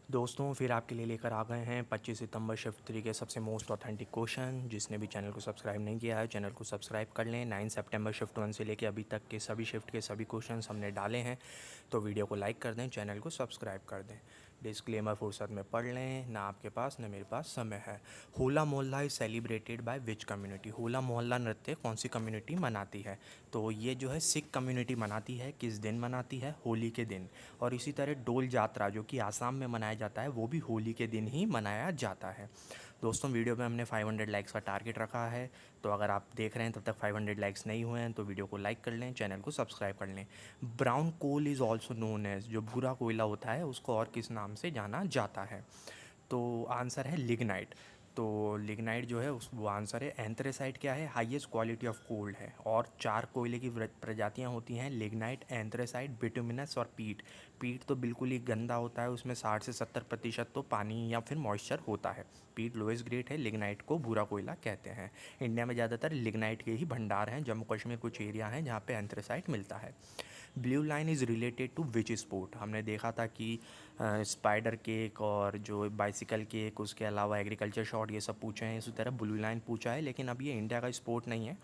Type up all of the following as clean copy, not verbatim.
दोस्तों फिर आपके लिए लेकर आ गए हैं 25 सितंबर शिफ्ट 3 के सबसे मोस्ट ऑथेंटिक क्वेश्चन। जिसने भी चैनल को सब्सक्राइब नहीं किया है चैनल को सब्सक्राइब कर लें। 9 सितंबर शिफ्ट 1 से लेकर अभी तक के सभी शिफ्ट के सभी क्वेश्चंस हमने डाले हैं, तो वीडियो को लाइक कर दें, चैनल को सब्सक्राइब कर दें। डिस्क्लेमर फुर्सत में पढ़ लें, ना आपके पास ना मेरे पास समय है। होला मोहल्ला is celebrated by which community. होला मोहल्ला नृत्य कौन सी कम्युनिटी मनाती है? तो ये जो है सिख कम्युनिटी मनाती है। किस दिन मनाती है? होली के दिन। और इसी तरह डोल जात्रा जो कि आसाम में मनाया जाता है वो भी होली के दिन ही मनाया जाता है। दोस्तों वीडियो में हमने 500 लाइक्स का टारगेट रखा है, तो अगर आप देख रहे हैं तब तक 500 लाइक्स नहीं हुए हैं तो वीडियो को लाइक कर लें, चैनल को सब्सक्राइब कर लें। Brown coal is also known as, जो भूरा कोयला होता है उसको और किस नाम से जाना जाता है? तो आंसर है लिग्नाइट। तो लिग्नाइट जो है उस वो आंसर है। एंथ्रेसाइट क्या है? हाईएस्ट क्वालिटी ऑफ कोल्ड है। और 4 कोयले की प्रजातियां होती हैं, लिग्नाइट, एंथ्रेसाइट, बिटुमिनस और पीट। पीट तो बिल्कुल ही गंदा होता है, उसमें 60 से 70% तो पानी या फिर मॉइस्चर होता है। पीट लोएस्ट ग्रेड है, लिग्नाइट को भूरा कोयला कहते हैं। इंडिया में ज़्यादातर लिग्नाइट के ही भंडार हैं। जम्मू कश्मीर कुछ एरिया हैं जहाँ पे एंथ्रेसाइट मिलता है। Blue line is related to which sport? हमने देखा था कि स्पाइडर केक और जो बाइसिकल केक, उसके अलावा एग्रीकल्चर शॉट, ये सब पूछे हैं। इसी तरह ब्लू लाइन पूछा है, लेकिन अब ये इंडिया का स्पोर्ट नहीं है,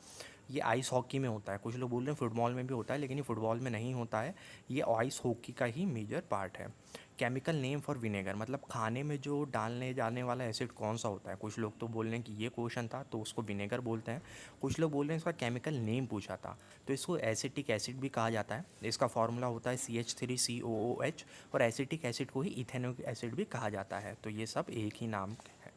ये आइस हॉकी में होता है। कुछ लोग बोल रहे हैं फुटबॉल में भी होता है, लेकिन ये फुटबॉल में नहीं होता है, ये आइस हॉकी का ही मेजर पार्ट है। केमिकल नेम फॉर विनेगर, मतलब खाने में जो डालने जाने वाला एसिड कौन सा होता है? कुछ लोग तो बोल रहे हैं कि ये क्वेश्चन था तो उसको विनेगर बोलते हैं, कुछ लोग बोल रहे हैं इसका केमिकल नेम पूछा था तो इसको एसिटिक एसिड भी कहा जाता है। इसका फॉर्मूला होता है CH3COOH, और एसिटिक एसिड को ही इथेनोइक एसिड भी कहा जाता है। तो ये सब एक ही नाम है।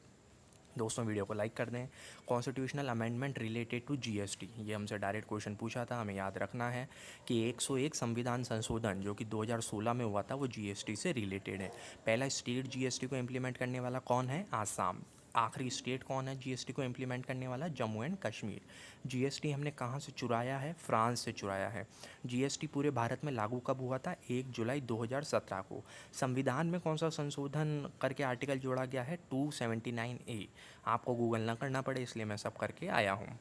दोस्तों वीडियो को लाइक कर दें। Constitutional amendment related to GST, ये हमसे डायरेक्ट क्वेश्चन पूछा था, हमें याद रखना है कि 101 संविधान संशोधन जो कि 2016 में हुआ था वो जीएसटी से रिलेटेड है। पहला स्टेट जीएसटी को इम्प्लीमेंट करने वाला कौन है? आसाम। आखिरी स्टेट कौन है जीएसटी को इम्प्लीमेंट करने वाला? जम्मू एंड कश्मीर। जीएसटी हमने कहाँ से चुराया है? फ्रांस से चुराया है। जीएसटी पूरे भारत में लागू कब हुआ था? 1 जुलाई 2017 को। संविधान में कौन सा संशोधन करके आर्टिकल जोड़ा गया है? 279A। आपको गूगल ना करना पड़े इसलिए मैं सब करके आया हूँ।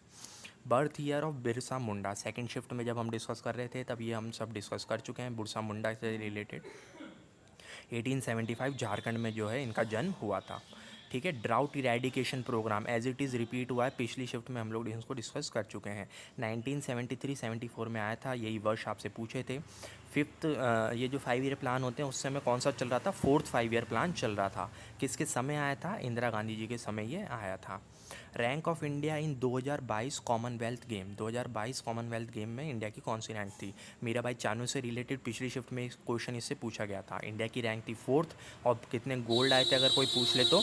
Birth year of Birsa Munda, second shift में जब हम डिस्कस कर रहे थे तब ये हम सब डिस्कस कर चुके हैं बिरसा मुंडा से रिलेटेड। 1875 झारखंड में जो है इनका जन्म हुआ था। ठीक है। Drought eradication programme as it is repeat हुआ है, पिछली शिफ्ट में हम लोग इसको डिस्कस कर चुके हैं। 1973-74 में आया था, यही वर्ष आपसे पूछे थे। फिफ्थ, ये जो 5 ईयर प्लान होते हैं उस समय कौन सा चल रहा था? 4th 5 ईयर प्लान चल रहा था। किसके समय आया था? इंदिरा गांधी जी के समय ये आया था। Rank of India in 2022 Commonwealth game, 2022 Commonwealth game में इंडिया की कौन सी रैंक थी? मीरा भाई चानू से रिलेटेड पिछली शिफ्ट में क्वेश्चन इससे पूछा गया था। इंडिया की रैंक थी 4th, और कितने गोल्ड आए थे अगर कोई पूछ ले तो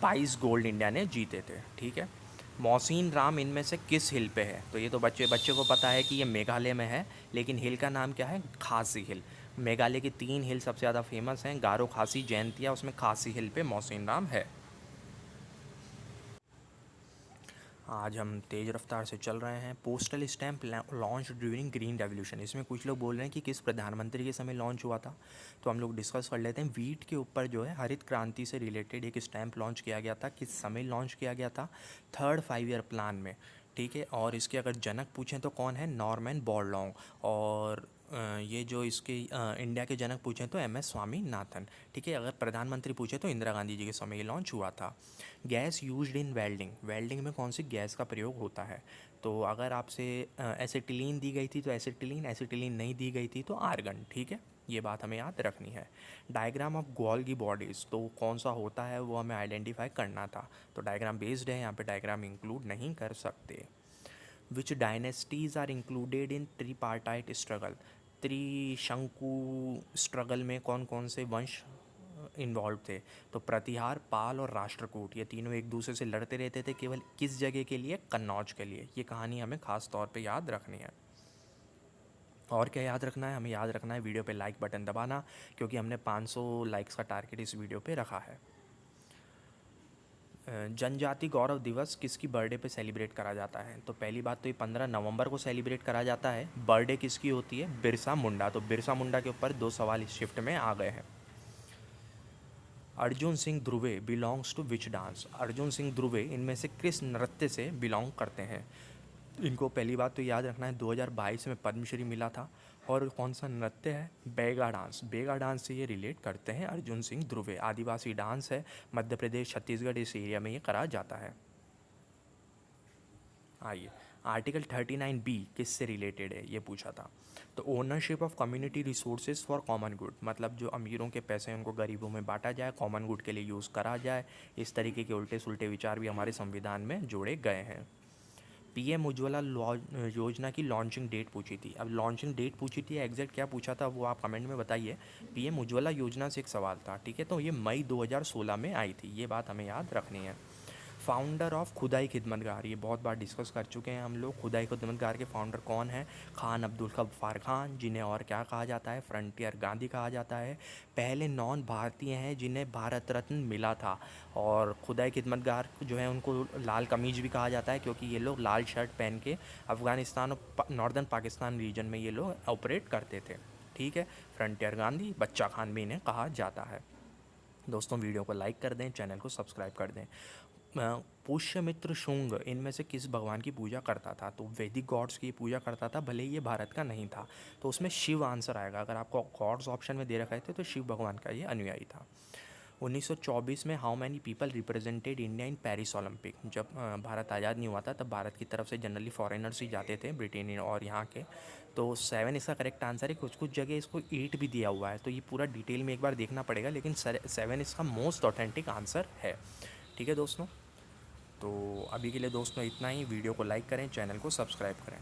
22 गोल्ड इंडिया ने जीते थे। ठीक है। मोहसिन राम इनमें से किस हिल पे है? तो ये तो बच्चे बच्चे को पता है कि ये मेघालय में है, लेकिन हिल का नाम क्या है? खासी हिल। मेघालय की 3 हिल सबसे ज़्यादा फेमस हैं, गारो, खासी, जैंतिया, उसमें खासी हिल पे मोहसिन राम है। आज हम तेज़ रफ्तार से चल रहे हैं। Postal stamp launch during green revolution, इसमें कुछ लोग बोल रहे हैं कि किस प्रधानमंत्री के समय लॉन्च हुआ था, तो हम लोग डिस्कस कर लेते हैं। वीट के ऊपर जो है हरित क्रांति से रिलेटेड एक स्टैंप लॉन्च किया गया था, किस समय लॉन्च किया गया था? 3rd 5 ईयर प्लान में। ठीक है। और इसके अगर जनक पूछें तो कौन है? नॉर्मन बोरलॉन्ग। और ये जो इसके इंडिया के जनक पूछें तो MS स्वामीनाथन। ठीक है। अगर प्रधानमंत्री पूछे तो इंदिरा गांधी जी के समय ये लॉन्च हुआ था। Gas used in welding, welding में कौन सी गैस का प्रयोग होता है? तो अगर आपसे एसिटिलीन दी गई थी तो एसिटिलीन, एसिटिलीन नहीं दी गई थी तो आर्गन। ठीक है। ये बात हमें याद रखनी है। डायग्राम ऑफ गोल्गी बॉडीज़, तो कौन सा होता है वो हमें आइडेंटिफाई करना था, तो डायग्राम बेस्ड है, यहाँ पे डायग्राम इंक्लूड नहीं कर सकते। Which dynasties are included in tripartite struggle, त्रिशंकु स्ट्रगल में कौन कौन से वंश इन्वॉल्व थे? तो प्रतिहार, पाल और राष्ट्रकूट, ये तीनों एक दूसरे से लड़ते रहते थे, केवल किस जगह के लिए? कन्नौज के लिए। ये कहानी हमें खास तौर पे याद रखनी है। और क्या याद रखना है? हमें याद रखना है वीडियो पे लाइक बटन दबाना, क्योंकि हमने 500 लाइक्स का टारगेट इस वीडियो पे रखा है। जनजाति गौरव दिवस किसकी बर्थडे पे सेलिब्रेट करा जाता है? तो पहली बात तो ये 15 नवंबर को सेलिब्रेट करा जाता है। बर्थडे किसकी होती है? बिरसा मुंडा। तो बिरसा मुंडा के ऊपर 2 सवाल इस शिफ्ट में आ गए हैं। Arjun Singh Dhurve belongs to which dance, Arjun Singh Dhurve इनमें से किस नृत्य से बिलोंग करते हैं? इनको पहली बात तो याद रखना है 2022 में पद्मश्री मिला था। और कौन सा नृत्य है? बैगा डांस। बैगा डांस से ये रिलेट करते हैं अर्जुन सिंह ध्रुवे। आदिवासी डांस है, मध्य प्रदेश छत्तीसगढ़ इस एरिया में ये करा जाता है। आइए, आर्टिकल 39B किससे रिलेटेड है ये पूछा था। तो ownership of community resources for common good, मतलब जो अमीरों के पैसे हैं उनको गरीबों में बांटा जाए, कॉमन गुड के लिए यूज़ करा जाए। इस तरीके के उल्टे सुल्टे विचार भी हमारे संविधान में जोड़े गए हैं। पीएम उज्ज्वला योजना की लॉन्चिंग डेट पूछी थी। अब लॉन्चिंग डेट पूछी थी, एग्जैक्ट क्या पूछा था वो आप कमेंट में बताइए। पीएम उज्ज्वला योजना से एक सवाल था, ठीक है। तो ये मई 2016 में आई थी, ये बात हमें याद रखनी है। फाउंडर ऑफ खुदाई खिदमतगार, ये बहुत बार डिस्कस कर चुके हैं हम लोग। खुदाई खिदमतगार के फाउंडर कौन है? खान अब्दुल गफ्फार खान, जिन्हें और क्या कहा जाता है? फ्रंटियर गांधी कहा जाता है। पहले नॉन भारतीय हैं जिन्हें भारत रत्न मिला था। और खुदाई खिदमतगार जो है उनको लाल कमीज भी कहा जाता है, क्योंकि ये लोग लाल शर्ट पहन के अफ़गानिस्तान और नॉर्दर्न पाकिस्तान रीजन में ये लोग ऑपरेट करते थे, ठीक है। फ्रंटियर गांधी, बच्चा खान भी इन्हें कहा जाता है। दोस्तों वीडियो को लाइक कर दें, चैनल को सब्सक्राइब कर दें। पुष्यमित्र शुंग इनमें से किस भगवान की पूजा करता था? तो वैदिक गॉड्स की पूजा करता था, भले ही ये भारत का नहीं था। तो उसमें शिव आंसर आएगा। अगर आपको गॉड्स ऑप्शन में दे रखा थे तो शिव भगवान का ये अनुयायी था। 1924 में how many people represented India in Paris Olympic, जब भारत आज़ाद नहीं हुआ था तब भारत की तरफ से जनरली फॉरेनर्स ही जाते थे, ब्रिटेन और यहाँ के। तो 7 इसका करेक्ट आंसर है। कुछ कुछ जगह इसको 8 भी दिया हुआ है, तो ये पूरा डिटेल में एक बार देखना पड़ेगा, लेकिन 7 इसका मोस्ट ऑथेंटिक आंसर है, ठीक है दोस्तों। तो अभी के लिए दोस्तों इतना ही। वीडियो को लाइक करें, चैनल को सब्सक्राइब करें।